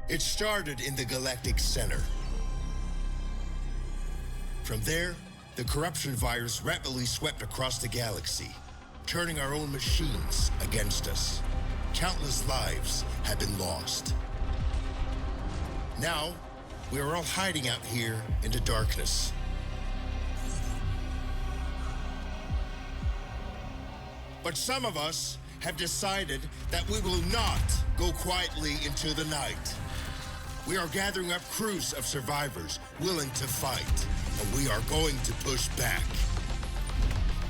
It started in the Galactic Center. From there, the corruption virus rapidly swept across the galaxy, turning our own machines against us. Countless lives have been lost. Now, we are all hiding out here in the darkness. But some of us have decided that we will not go quietly into the night. We are gathering up crews of survivors willing to fight, and we are going to push back.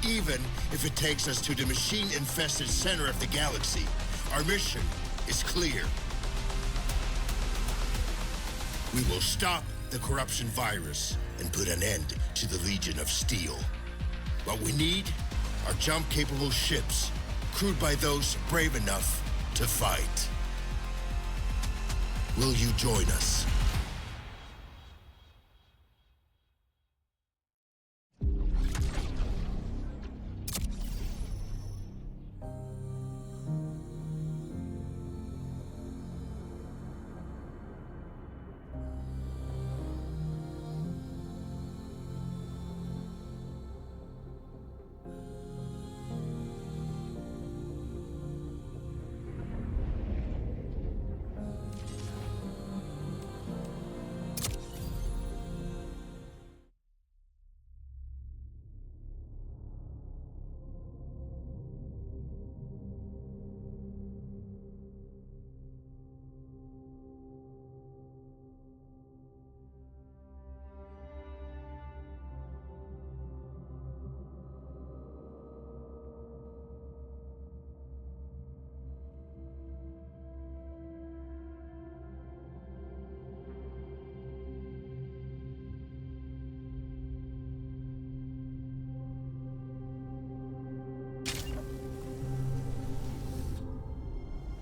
Even if it takes us to the machine-infested center of the galaxy, our mission is clear. We will stop the corruption virus and put an end to the Legion of Steel. What we need are jump-capable ships, crewed by those brave enough to fight. Will you join us?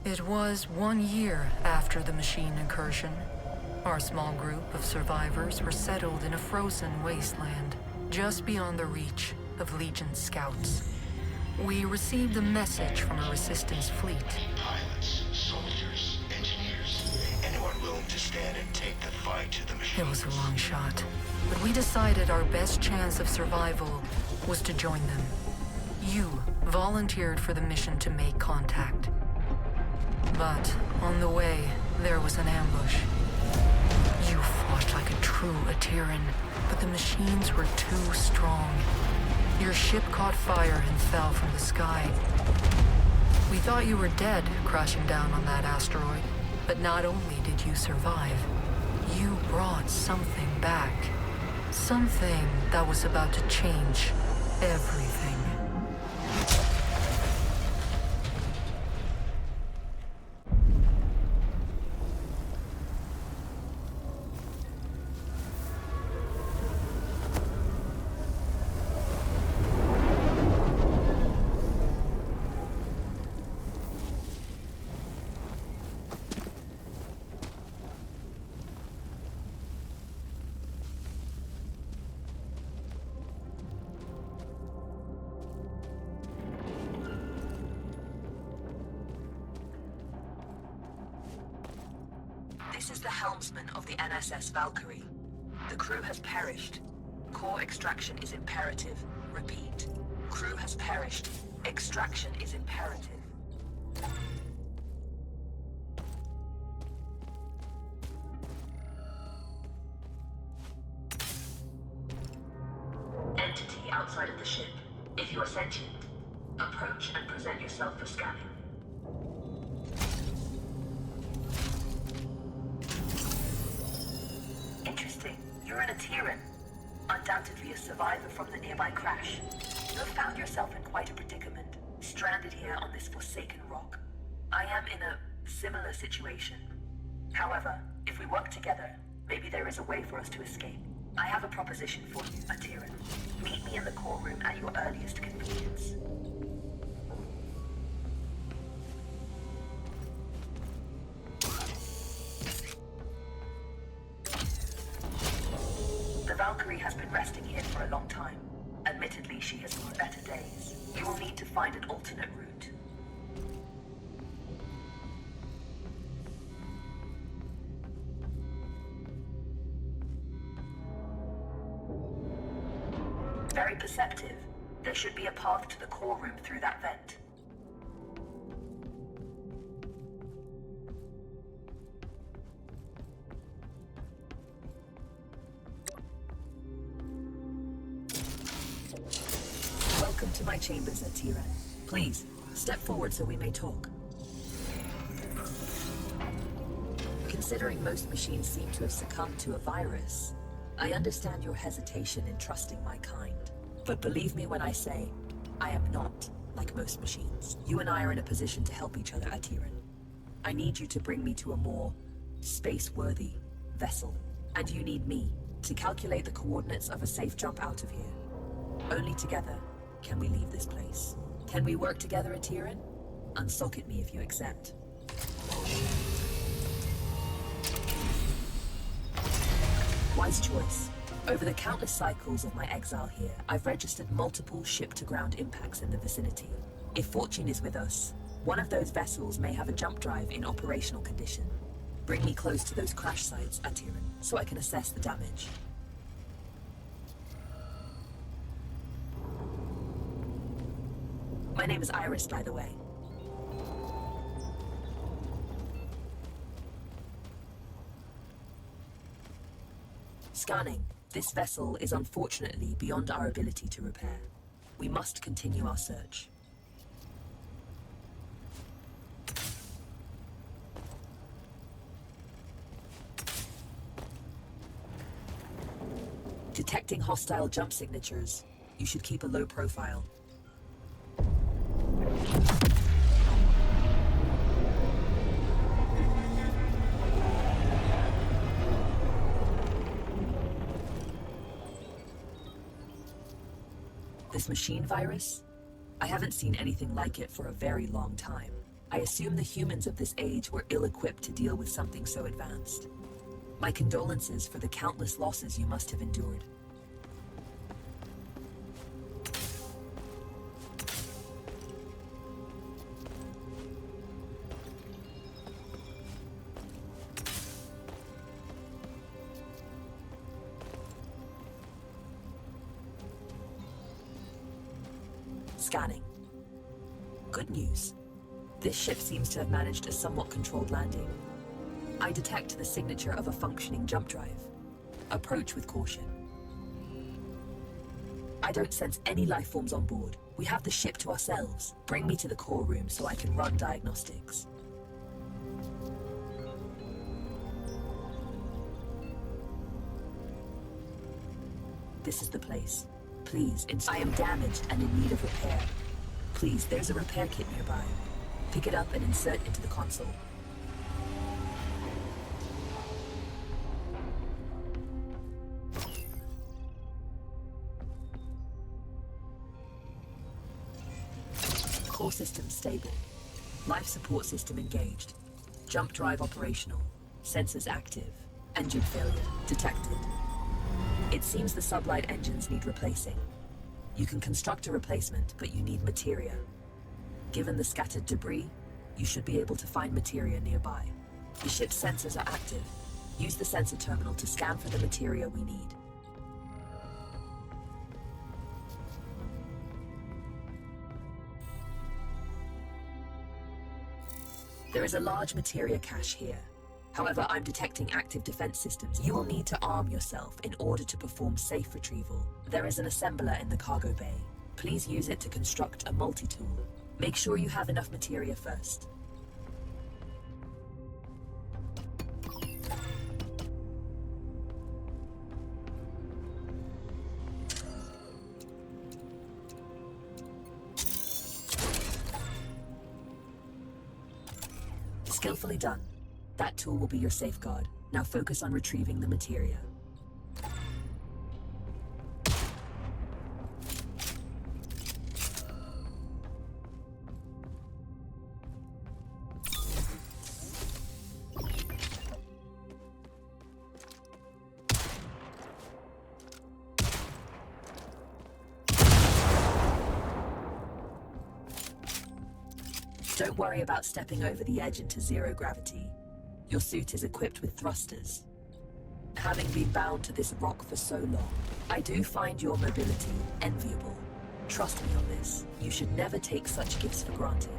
It was 1 year after the machine incursion. Our small group of survivors were settled in a frozen wasteland, just beyond the reach of Legion scouts. We received a message from a resistance fleet. Pilots, soldiers, engineers, anyone willing to stand and take the fight to the machine. It was a long shot, but we decided our best chance of survival was to join them. You volunteered for the mission to make contact. But on the way, there was an ambush. You fought like a true Atiran, but the machines were too strong. Your ship caught fire and fell from the sky. We thought you were dead, crashing down on that asteroid. But not only did you survive, you brought something back. Something that was about to change everything. This is the helmsman of the NSS Valkyrie. The crew has perished. Core extraction is imperative. Repeat. Crew has perished. Extraction is imperative. Entity outside of the ship. If you are sentient, approach and present yourself for scanning. Interesting. You're an Atiran. Undoubtedly a survivor from the nearby crash. You have found yourself in quite a predicament, stranded here on this forsaken rock. I am in a similar situation. However, if we work together, maybe there is a way for us to escape. I have a proposition for you, Atiran. Meet me in the core room at your earliest convenience. The Valkyrie has been resting here for a long time. Admittedly, she has seen better days. You will need to find an alternate route. Very perceptive. There should be a path to the core room through that vent. Welcome to my chambers, Atira. Please, step forward so we may talk. Considering most machines seem to have succumbed to a virus, I understand your hesitation in trusting my kind. But believe me when I say, I am not like most machines. You and I are in a position to help each other, Atiran. I need you to bring me to a more space-worthy vessel. And you need me to calculate the coordinates of a safe jump out of here. Only together can we leave this place. Can we work together, Atiran? Unsocket me if you accept. Wise choice. Over the countless cycles of my exile here, I've registered multiple ship-to-ground impacts in the vicinity. If fortune is with us, one of those vessels may have a jump drive in operational condition. Bring me close to those crash sites, Atiran, so I can assess the damage. My name is Iris, by the way. Scanning. This vessel is unfortunately beyond our ability to repair. We must continue our search. Detecting hostile jump signatures. You should keep a low profile. This machine virus? I haven't seen anything like it for a very long time. I assume the humans of this age were ill-equipped to deal with something so advanced. My condolences for the countless losses you must have endured. Scanning. Good news. This ship seems to have managed a somewhat controlled landing. I detect the signature of a functioning jump drive. Approach with caution. I don't sense any life forms on board. We have the ship to ourselves. Bring me to the core room so I can run diagnostics. This is the place. Please, I am damaged and in need of repair. Please, there's a repair kit nearby. Pick it up and insert into the console. Core system stable. Life support system engaged. Jump drive operational. Sensors active. Engine failure detected. It seems the sublight engines need replacing. You can construct a replacement, but you need materia. Given the scattered debris, you should be able to find materia nearby. The ship's sensors are active. Use the sensor terminal to scan for the materia we need. There is a large materia cache here. However, I'm detecting active defense systems. You will need to arm yourself in order to perform safe retrieval. There is an assembler in the cargo bay. Please use it to construct a multi-tool. Make sure you have enough materia first. Skillfully done. That tool will be your safeguard. Now focus on retrieving the materia. Don't worry about stepping over the edge into zero gravity. Your suit is equipped with thrusters. Having been bound to this rock for so long, I do find your mobility enviable. Trust me on this. You should never take such gifts for granted.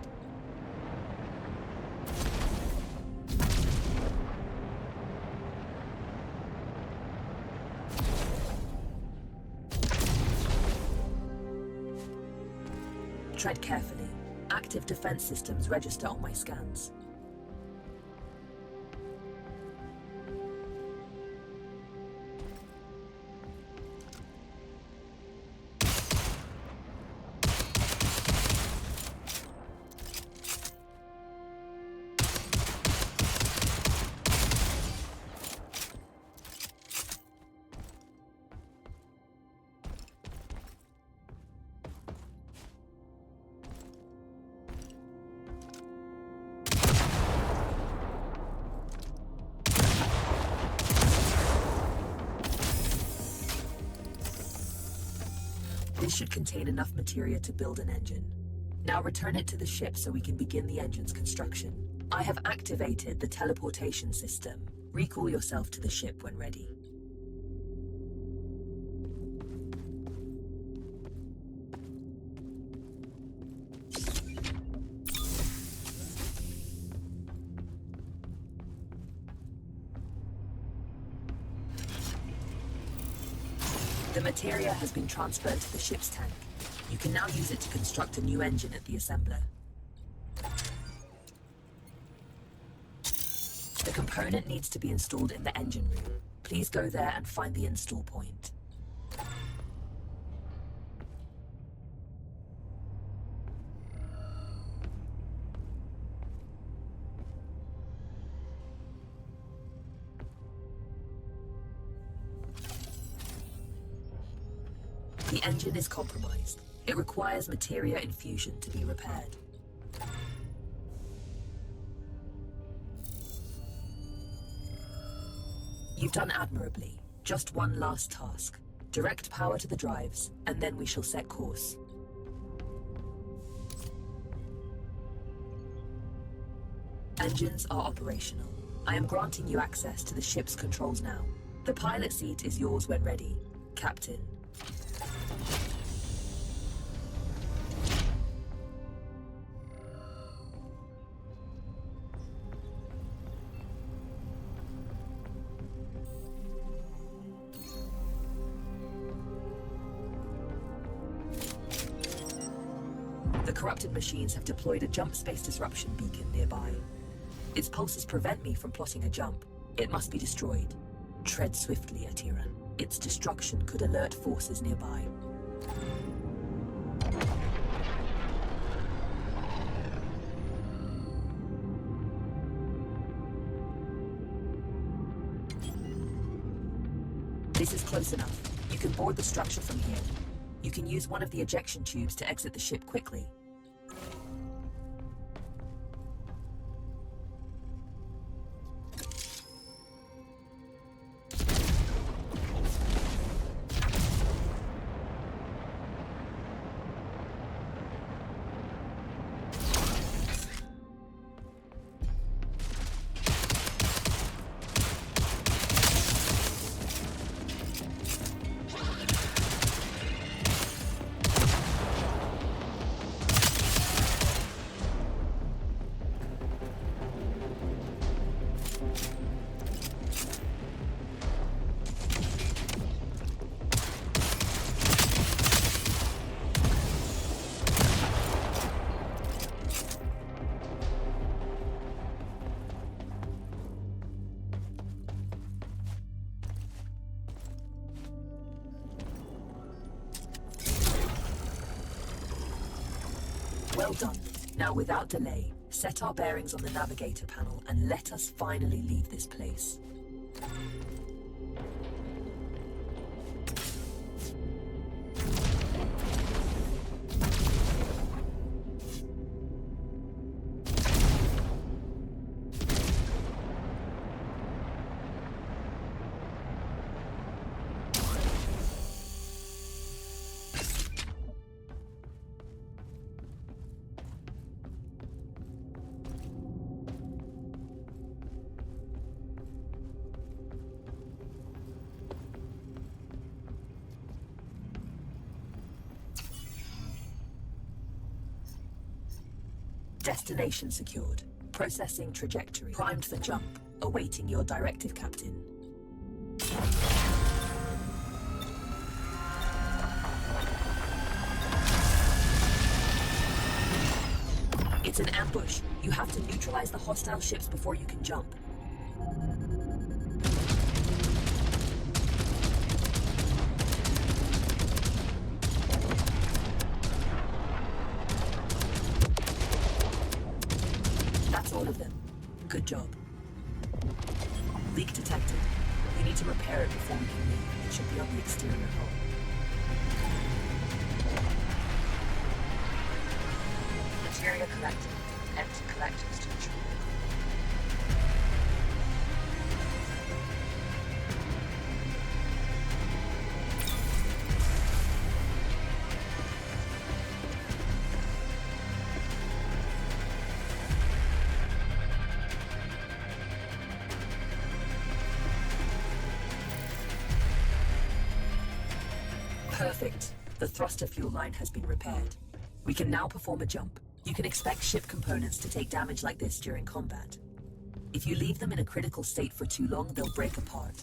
Tread carefully. Active defense systems register on my scans. This should contain enough materia to build an engine. Now return it to the ship so we can begin the engine's construction. I have activated the teleportation system. Recall yourself to the ship when ready. The materia has been transferred to the ship's tank. You can now use it to construct a new engine at the assembler. The component needs to be installed in the engine room. Please go there and find the install point. The engine is compromised. It requires materia infusion to be repaired. You've done admirably. Just one last task. Direct power to the drives, and then we shall set course. Engines are operational. I am granting you access to the ship's controls now. The pilot seat is yours when ready, Captain. The corrupted machines have deployed a jump space disruption beacon nearby. Its pulses prevent me from plotting a jump. It must be destroyed. Tread swiftly, Atiran. Its destruction could alert forces nearby. This is close enough. You can board the structure from here. You can use one of the ejection tubes to exit the ship quickly. Well done. Now, without delay, set our bearings on the navigator panel and let us finally leave this place. Destination secured. Processing trajectory. Primed for jump. Awaiting your directive, Captain. It's an ambush. You have to neutralize the hostile ships before you can jump. That's all of them. Good job. Leak detected. We need to repair it before we can leave. It should be on the exterior hull. Material collected. Empty collectors to ensure. Perfect. The thruster fuel line has been repaired. We can now perform a jump. You can expect ship components to take damage like this during combat. If you leave them in a critical state for too long, they'll break apart.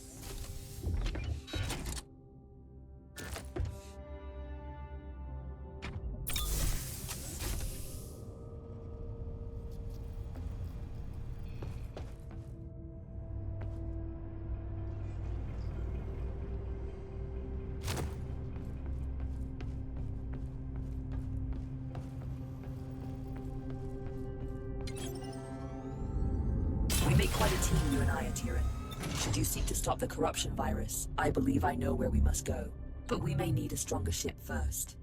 We make quite a team, you and I, Atiran. Should you seek to stop the corruption virus, I believe I know where we must go. But we may need a stronger ship first.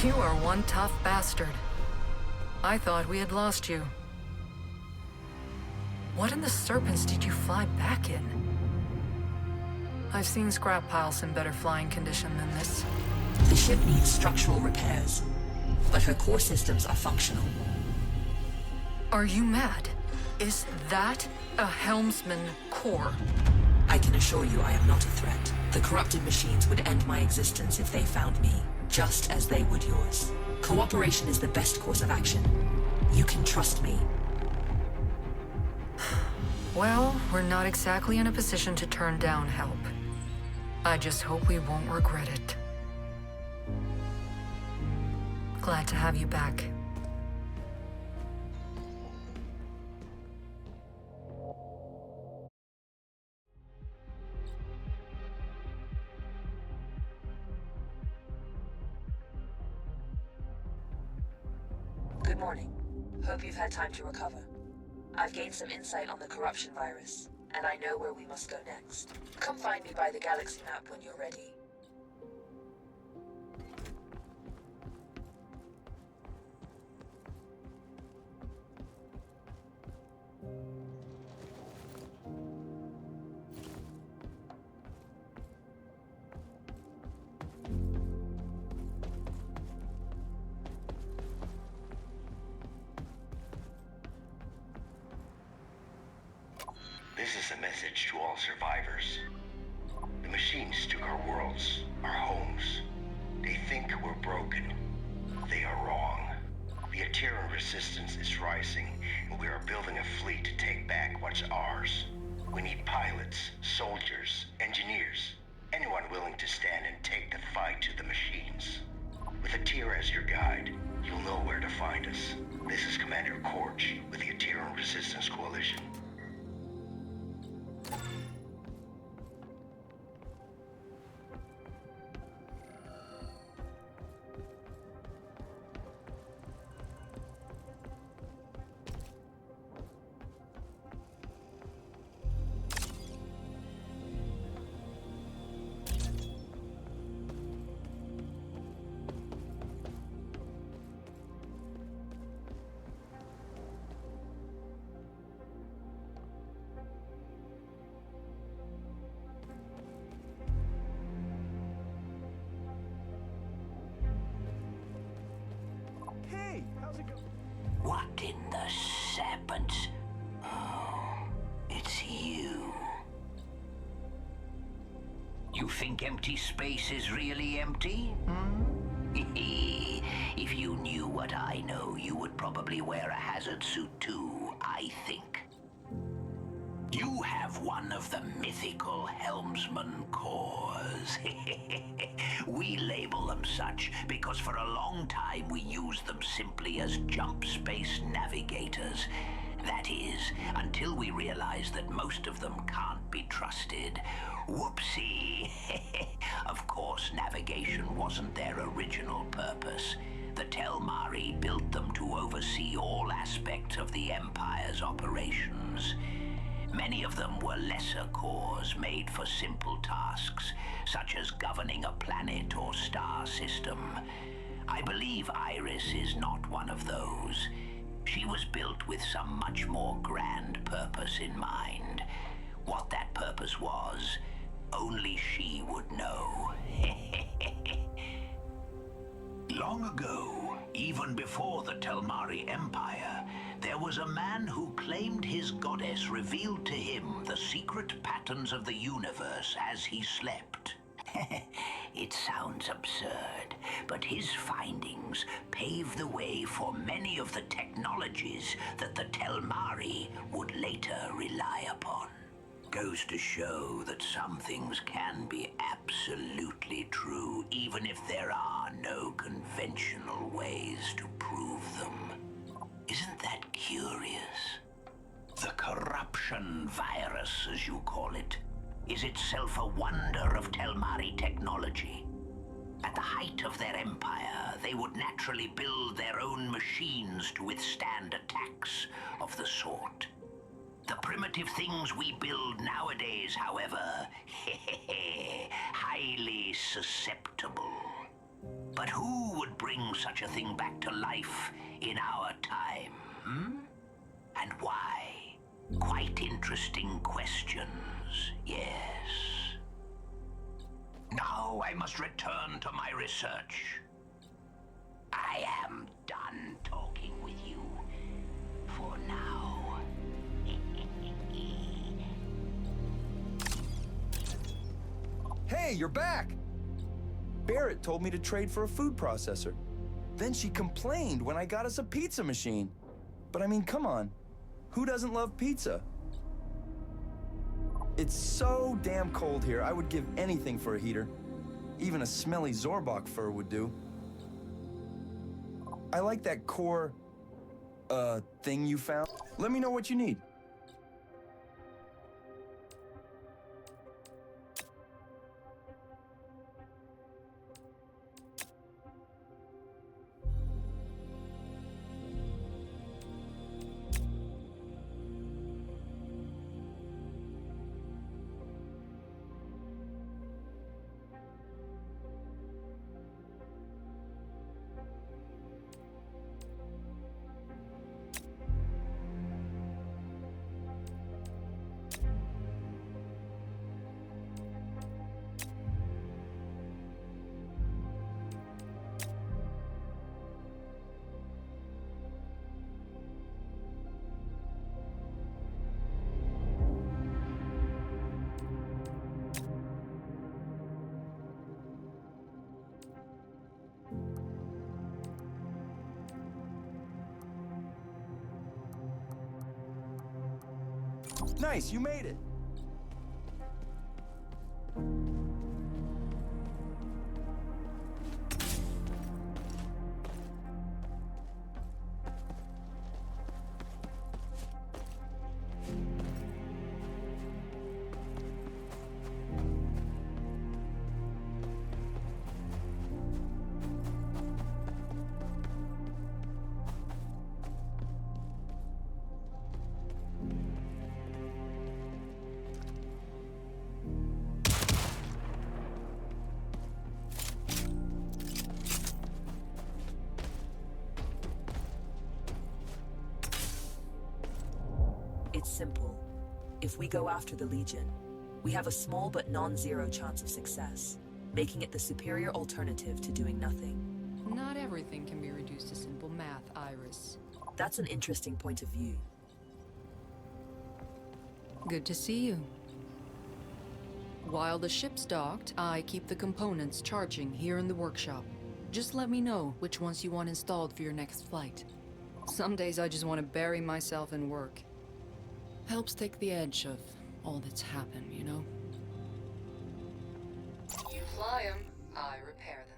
You are one tough bastard. I thought we had lost you. What in the serpents did you fly back in? I've seen scrap piles in better flying condition than this. The ship needs structural repairs, but her core systems are functional. Are you mad? Is that a helmsman core? I can assure you I am not a threat. The corrupted machines would end my existence if they found me, just as they would yours. Cooperation is the best course of action. You can trust me. Well, we're not exactly in a position to turn down help. I just hope we won't regret it. Glad to have you back. Good morning. Hope you've had time to recover. I've gained some insight on the corruption virus, and I know where we must go next. Come find me by the galaxy map when you're ready. This is a message to all survivors. The machines took our worlds, our homes. They think we're broken. They are wrong. The Ateran resistance is rising, and we are building a fleet to take back what's ours. We need pilots, soldiers, engineers, anyone willing to stand and take the fight to the machines. With Atira as your guide, you'll know where to find us. This is Commander Korch with the Ateran Resistance Coalition. You think empty space is really empty? If you knew what I know, you would probably wear a hazard suit too, I think. You have one of the mythical helmsman cores. We label them such because for a long time we used them simply as jump space navigators. That is, until we realized that most of them can't be trusted. Whoopsie! Of course, navigation wasn't their original purpose. The Telmari built them to oversee all aspects of the Empire's operations. Many of them were lesser cores made for simple tasks, such as governing a planet or star system. I believe Iris is not one of those. She was built with some much more grand purpose in mind. What that purpose was, only she would know. Long ago, even before the Telmari Empire, there was a man who claimed his goddess revealed to him the secret patterns of the universe as he slept. It sounds absurd, but his findings paved the way for many of the technologies that the Telmari would later rely upon. Goes to show that some things can be absolutely true, even if there are no conventional ways to prove them. Isn't that curious? The corruption virus, as you call it, is itself a wonder of Telmari technology. At the height of their empire, they would naturally build their own machines to withstand attacks of the sort. The primitive things we build nowadays, however, highly susceptible. But who would bring such a thing back to life in our time, And why? Quite interesting questions, yes. Now I must return to my research. I am done talking with you for now. Hey, you're back! Barrett told me to trade for a food processor. Then she complained when I got us a pizza machine. But I mean, come on. Who doesn't love pizza? It's so damn cold here, I would give anything for a heater. Even a smelly Zorbok fur would do. I like that core, thing you found. Let me know what you need. Nice, you made it. It's simple. If we go after the Legion, we have a small but non-zero chance of success, making it the superior alternative to doing nothing. Not everything can be reduced to simple math, Iris. That's an interesting point of view. Good to see you. While the ship's docked, I keep the components charging here in the workshop. Just let me know which ones you want installed for your next flight. Some days I just want to bury myself in work. Helps take the edge of all that's happened, you know? You fly them, I repair them.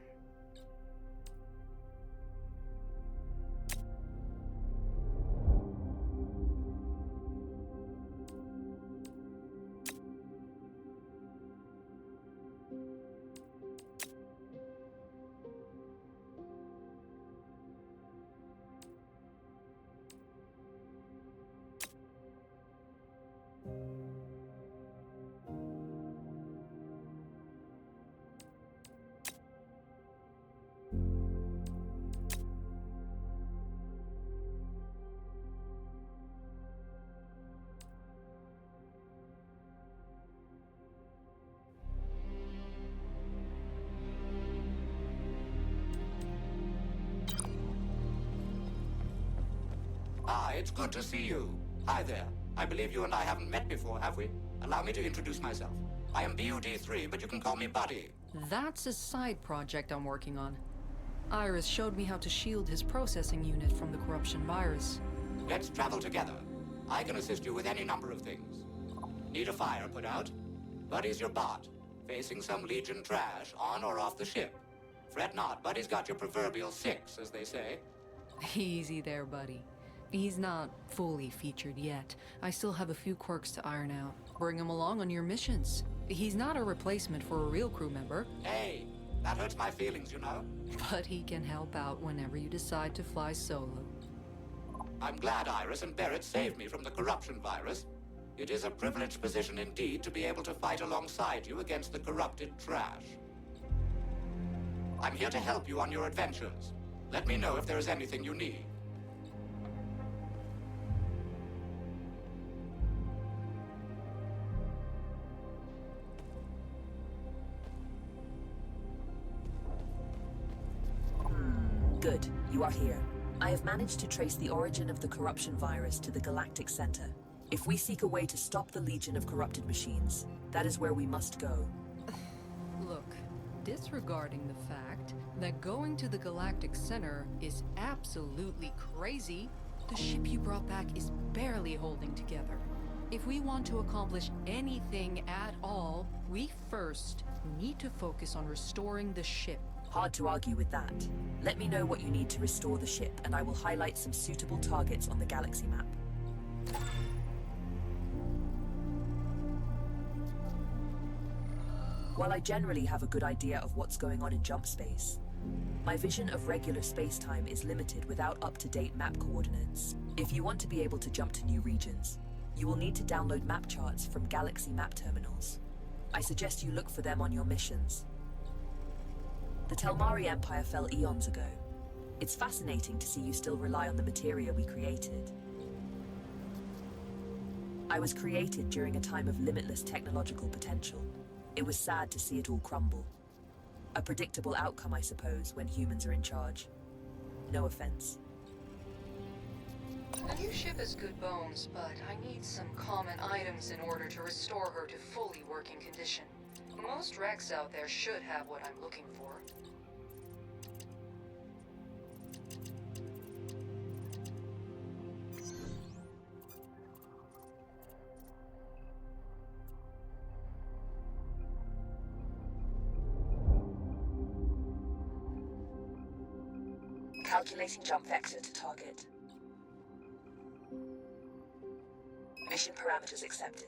Ah, it's good to see you. Hi there. I believe you and I haven't met before, have we? Allow me to introduce myself. I am BUD3, but you can call me Buddy. That's a side project I'm working on. Iris showed me how to shield his processing unit from the corruption virus. Let's travel together. I can assist you with any number of things. Need a fire put out? Buddy's your bot, facing some Legion trash on or off the ship. Fret not, Buddy's got your proverbial 6, as they say. Easy there, buddy. He's not fully featured yet. I still have a few quirks to iron out. Bring him along on your missions. He's not a replacement for a real crew member. Hey, that hurts my feelings, you know. But he can help out whenever you decide to fly solo. I'm glad Iris and Barrett saved me from the corruption virus. It is a privileged position indeed to be able to fight alongside you against the corrupted trash. I'm here to help you on your adventures. Let me know if there is anything you need. Good, you are here. I have managed to trace the origin of the corruption virus to the Galactic Center. If we seek a way to stop the legion of corrupted machines, that is where we must go. Look, disregarding the fact that going to the Galactic Center is absolutely crazy, the ship you brought back is barely holding together. If we want to accomplish anything at all, we first need to focus on restoring the ship. Hard to argue with that. Let me know what you need to restore the ship, and I will highlight some suitable targets on the galaxy map. While I generally have a good idea of what's going on in jump space, my vision of regular space-time is limited without up-to-date map coordinates. If you want to be able to jump to new regions, you will need to download map charts from galaxy map terminals. I suggest you look for them on your missions. The Telmari Empire fell eons ago. It's fascinating to see you still rely on the materia we created. I was created during a time of limitless technological potential. It was sad to see it all crumble. A predictable outcome, I suppose, when humans are in charge. No offense. The new ship has good bones, but I need some common items in order to restore her to fully working condition. Most wrecks out there should have what I'm looking for. Calculating jump vector to target. Mission parameters accepted.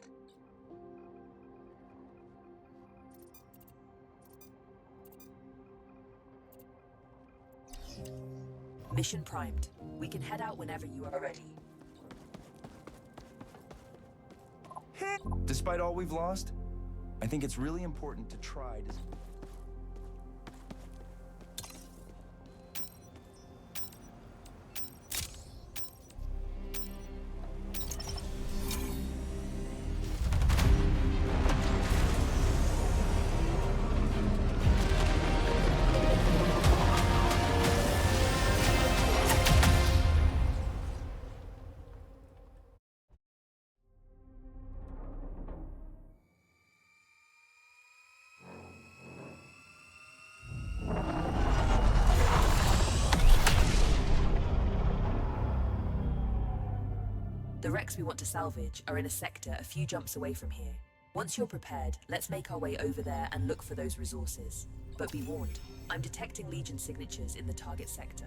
Mission primed. We can head out whenever you are ready. Despite all we've lost, I think it's really important to try to... The wrecks we want to salvage are in a sector a few jumps away from here. Once you're prepared, let's make our way over there and look for those resources. But be warned, I'm detecting Legion signatures in the target sector.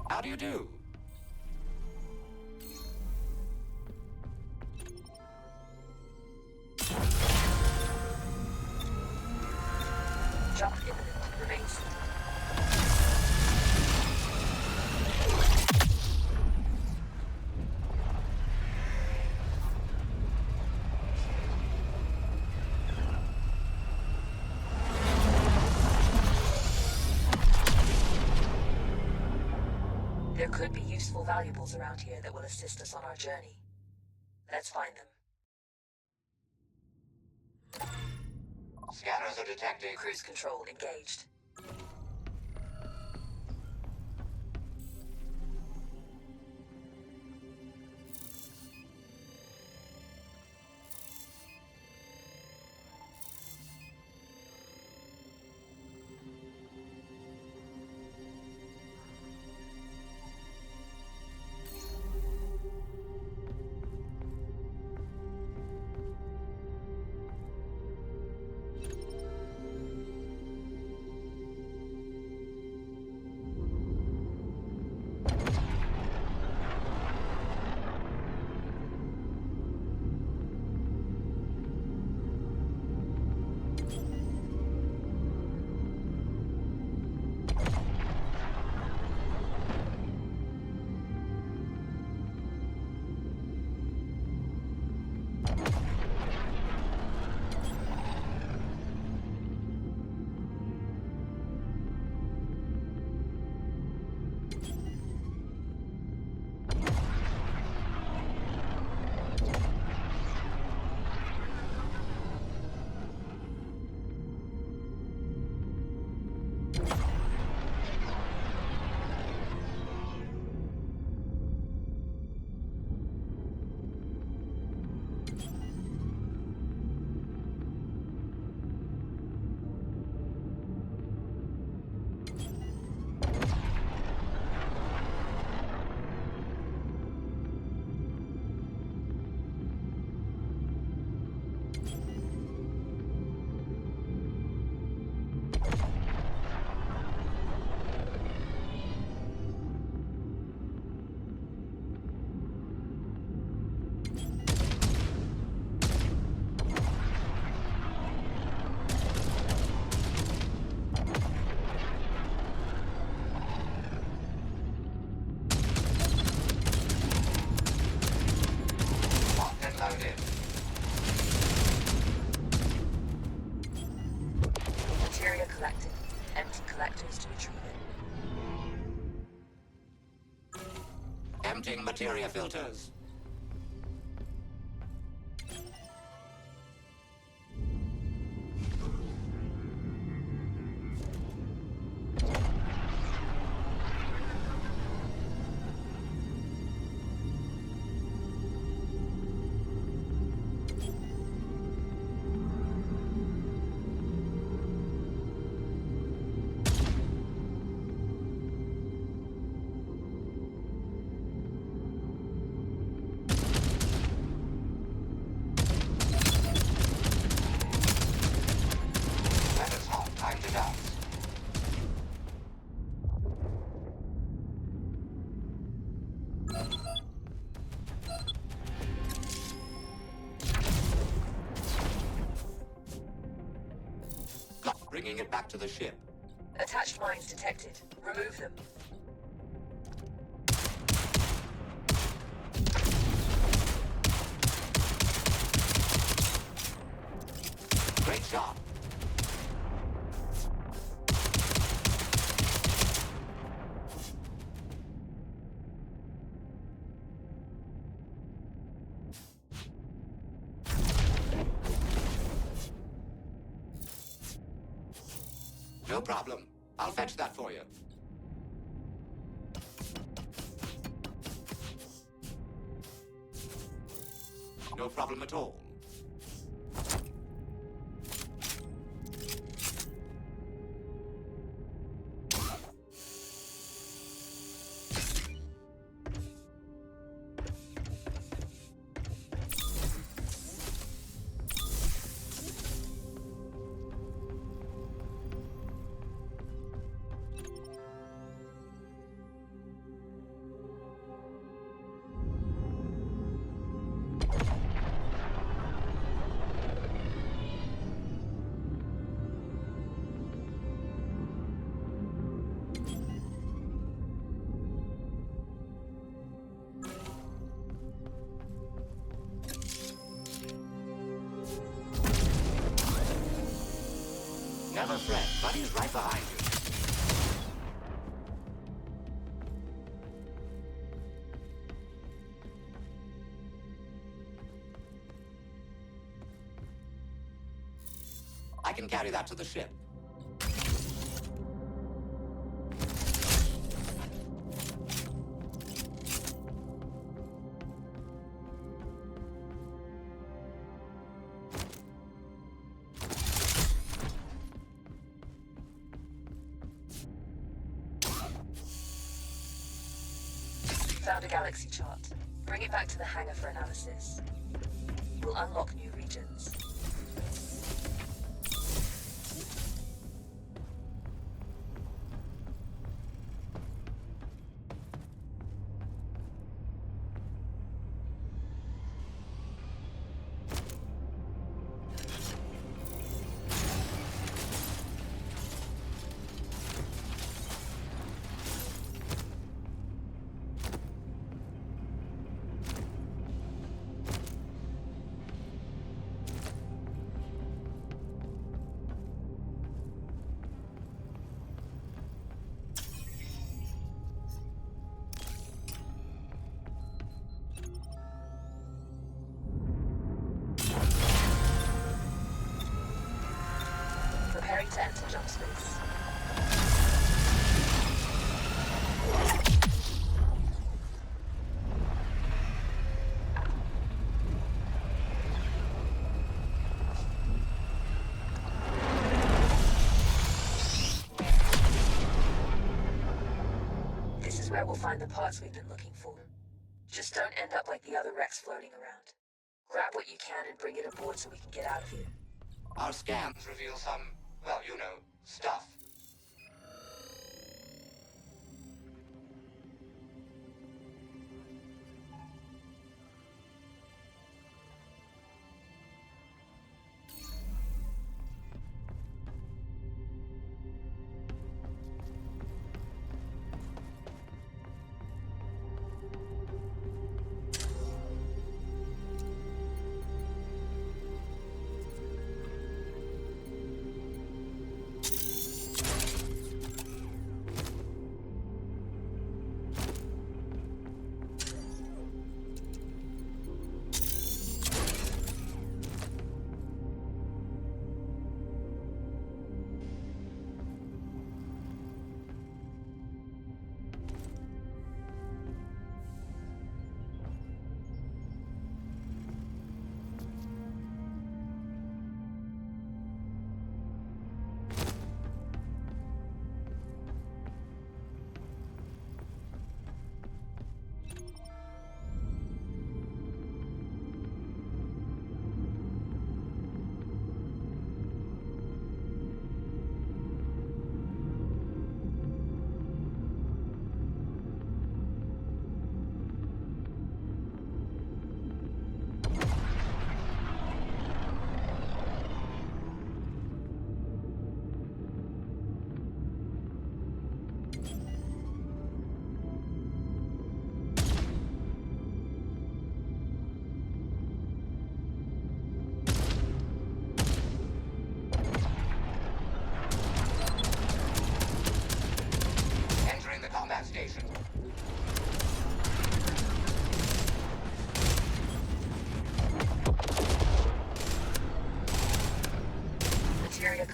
How do you do? Jump imminent. Remains. There could be useful valuables around here that will assist us on our journey. Let's find them. Scanners are detecting. Cruise control engaged. Materia collected. Empty collectors to retrieve it. Emptying materia filters. Bringing it back to the ship. Attached mines detected. Remove them. job. No problem. I'll fetch that for you. No problem at all. Never fret, Buddy's right behind you. I can carry that to the ship. Found a galaxy chart. Bring it back to the hangar for analysis. We'll unlock new regions. Preparing to enter jump space. This is where we'll find the parts we've been looking for. Just don't end up like the other wrecks floating around. Grab what you can and bring it aboard so we can get out of here. Our scans reveal some, well, you know, stuff.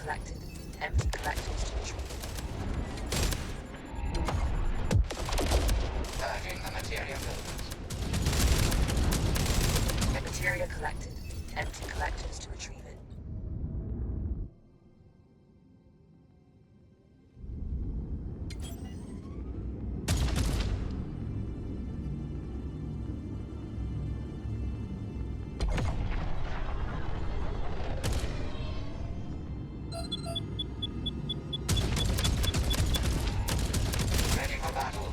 collected. Empty collectors to retrieve. Purging the materia filters. Materia collected. Empty collectors to retrieve it. Ready for battle.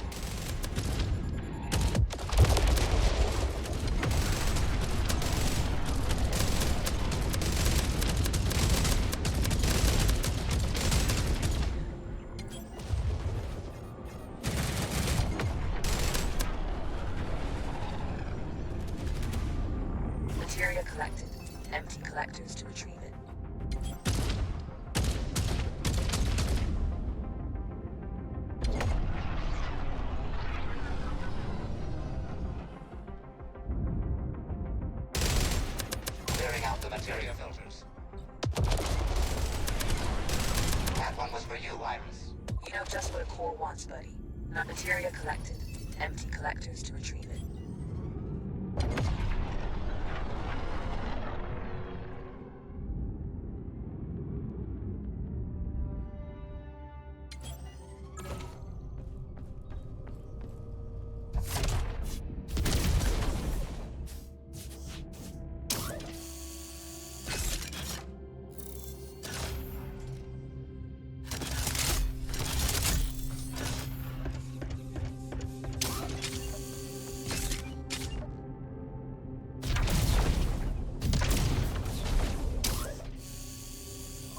Materia collected. Empty collectors to retrieve it. Clearing out the materia filters. That one was for you, Iris. You know just what a core wants, buddy. Not materia collected. Empty collectors to retrieve it.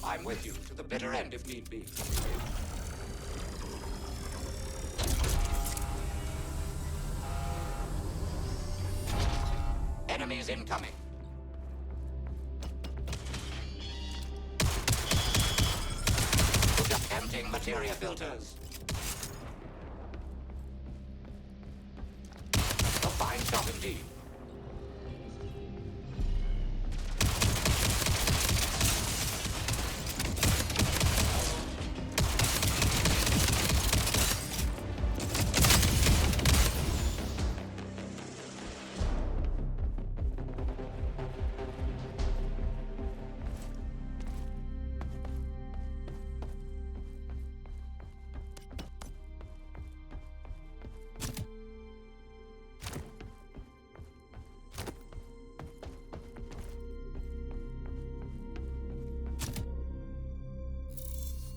I'm with you to the bitter end if need be. Enemies incoming. Emptying materia filters. A fine shot indeed.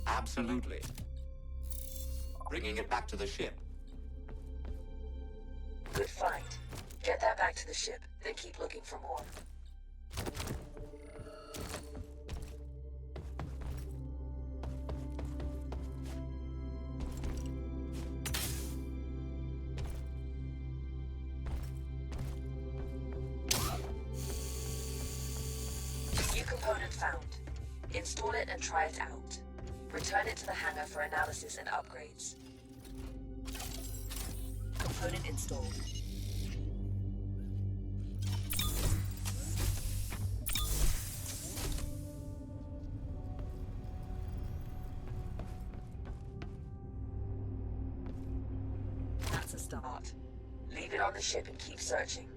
Absolutely. Bringing it back to the ship. Good find. Get that back to the ship, then keep looking for more. New component found. Install it and try it out. Return it to the hangar for analysis and upgrades. Component installed. That's a start. Leave it on the ship and keep searching.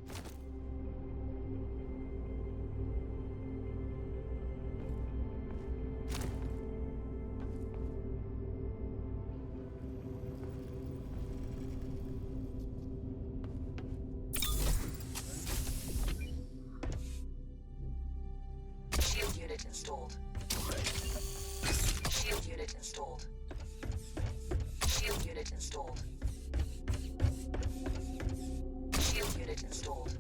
Shield unit installed. Shield unit installed. Shield unit installed. Shield unit installed.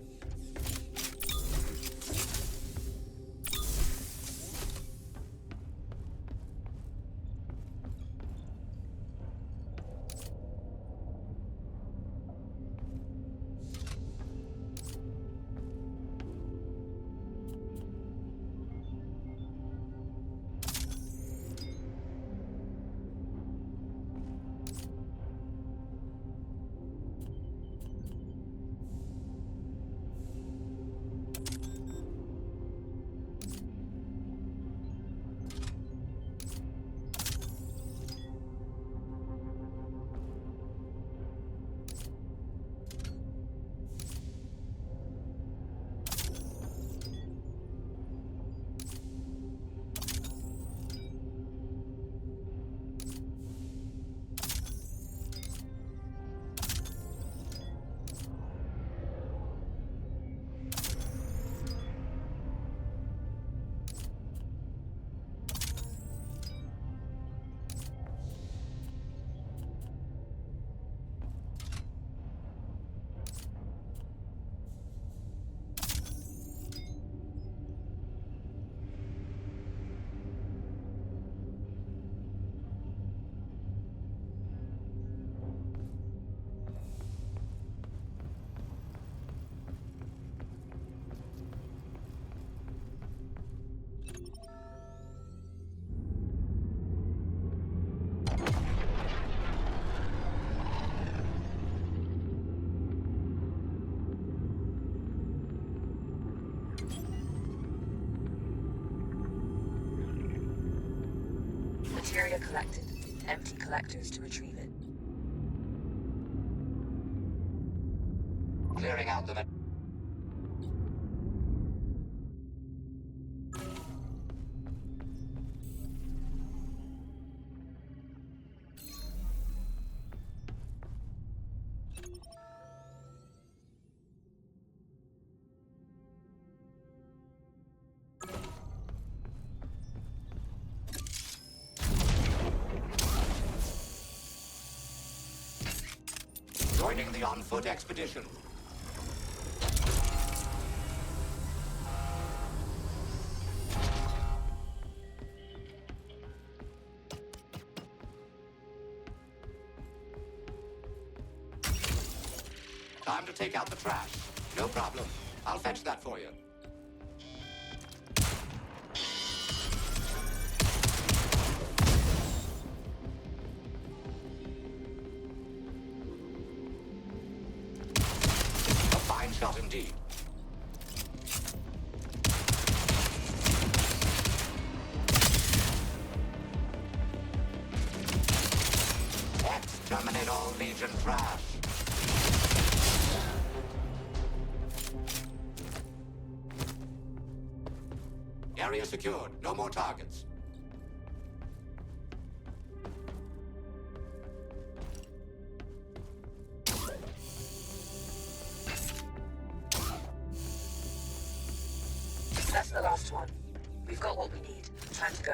Materia collected. Empty collectors to retrieve it. Clearing out the... Joining the on-foot expedition. Time to take out the trash. No problem. I'll fetch that for you. A fine shot indeed. Exterminate all Legion trash. Area secured. No more targets. That's the last one. We've got what we need. Time to go.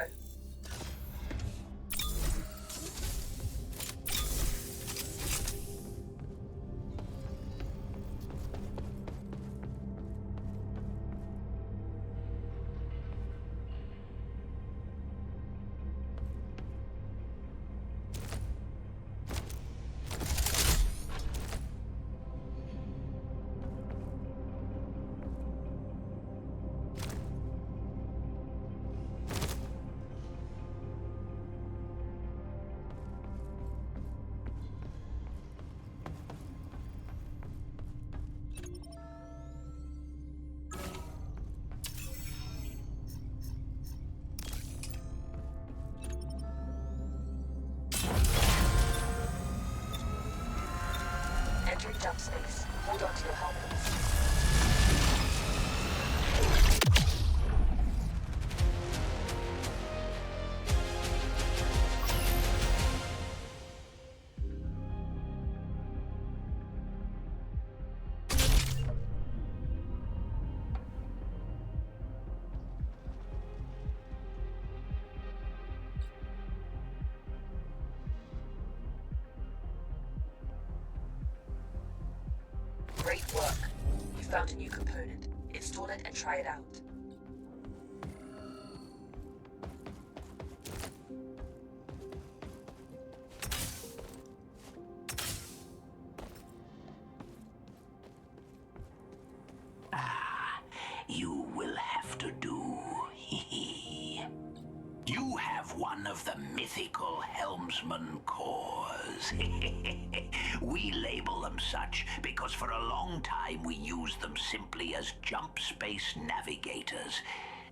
Entering jump space. Hold on to your helmets. Great work. You found a new component. Install it and try it out. You will have to do. You have one of the mythical helmsman cores. We label them such because for a long time we used them simply as jump space navigators.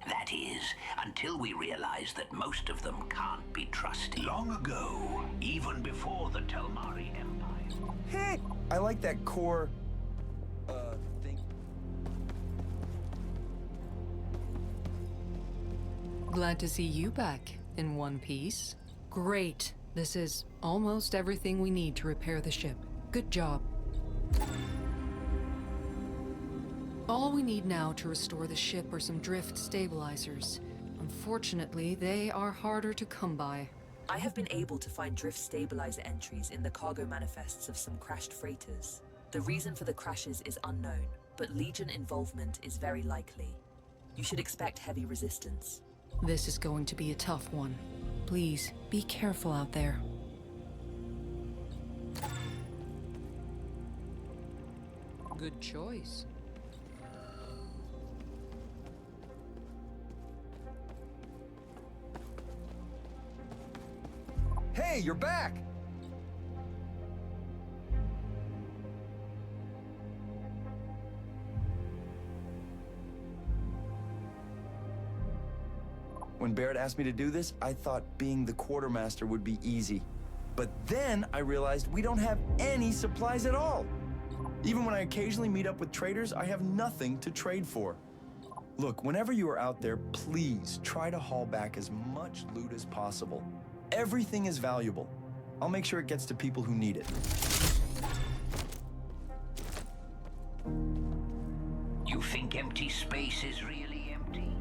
That is, until we realized that most of them can't be trusted. Long ago, even before the Telmari Empire. Hey, I like that core, thing. Glad to see you back in one piece. Great. This is almost everything we need to repair the ship. Good job. All we need now to restore the ship are some drift stabilizers. Unfortunately, they are harder to come by. I have been able to find drift stabilizer entries in the cargo manifests of some crashed freighters. The reason for the crashes is unknown, but Legion involvement is very likely. You should expect heavy resistance. This is going to be a tough one. Please, be careful out there. Good choice. Hey, you're back! When Barrett asked me to do this, I thought being the quartermaster would be easy. But then I realized we don't have any supplies at all. Even when I occasionally meet up with traders, I have nothing to trade for. Look, whenever you are out there, please try to haul back as much loot as possible. Everything is valuable. I'll make sure it gets to people who need it. You think empty space is really empty?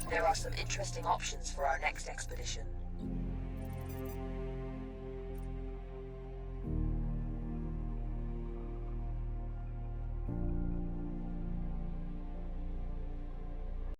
There are some interesting options for our next expedition.